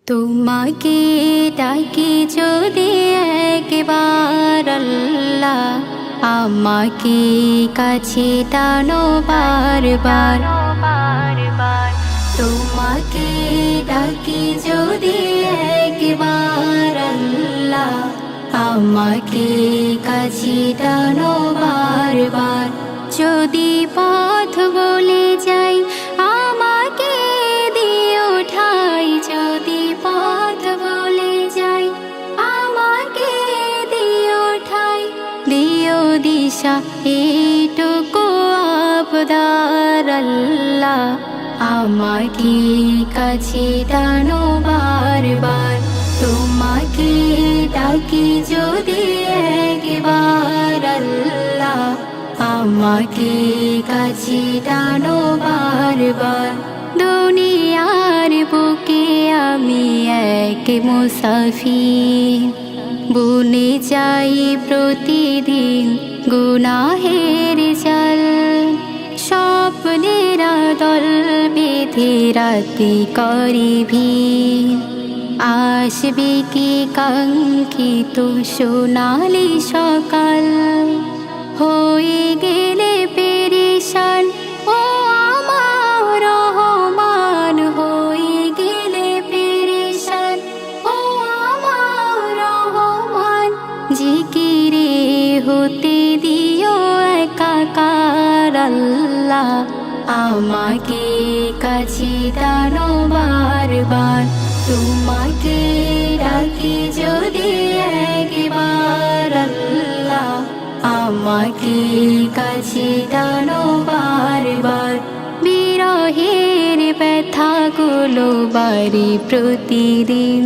তোমাকে ডাকি যদি একবার আল্লাহ, আমাকে কাছে টানো বারবার। তোমাকে ডাকি যদি একবার আল্লাহ, আমাকে কাছে টানো বারবার। যদি পথ বলে যাই আমাকে দিও ঠাই, যদি পথ বলে যাই আমাকে দিও ঠাই। দিও দিশা এইটুকু আবদার আল্লাহ, আমাকে কাছে টানো বারবার। তোমাকে ডাকি যদি একবার আল্লাহ, আমাকে কাছে টানো বারবার। দুনিয়ার বুকে আমি এক মুসাফির, বুনে যাই প্রতিদিন গুনাহের জাল। স্বপ্নের দল বেঁধে রাতে করি ভিড়, আসবে কি কাঙ্ক্ষিত সোনালি সকাল। হয়ে গেলে পেরেশান ও আমার রহমান, হয়ে গেলে পেরেশান ও আমার রহমান। জিকিরে হতে দিও একাকার আল্লাহ, আমাকে কাছে টানো বারবার। তোমাকে ডাকি যদি একবার আল্লাহ, আমাকে কাছে টানো বারবার। বিরহের ব্যথাগুলো বাড়ি প্রতিদিন,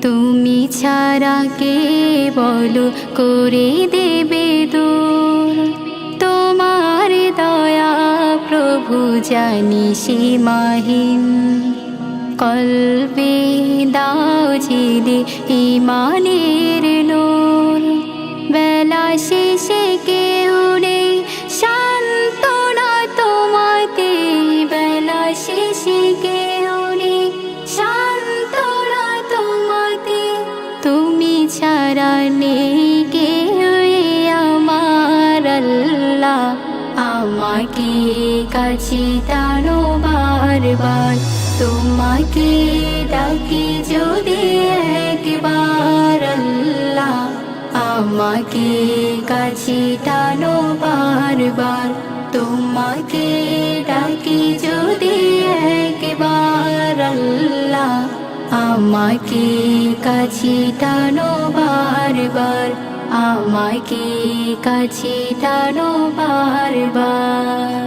তুমি ছাড়া কে বলো করে দেবে দূর। তোমার দয়া প্রভু জানি সীমাহীন, কলবে দাও ঝিলে ইমানের নূর। বেলা শেষে কেউ নেই সান্ত্বনা তোমাতে, বেলা শেষে কেউ নেই সান্ত্বনা তোমাতে। তুমি ছাড়া নেই কেউ আমার আল্লাহ, আমাকে কাছে টানো বারবার। তোমাকে ডাকি যদি একবার আল্লাহ, আমাকে কাছে টানো বারবার। তোমাকে ডাকি যদি একবার আল্লাহ, আমাকে কাছে টানো বারবার। আমাকে কাছে টানো বারবার।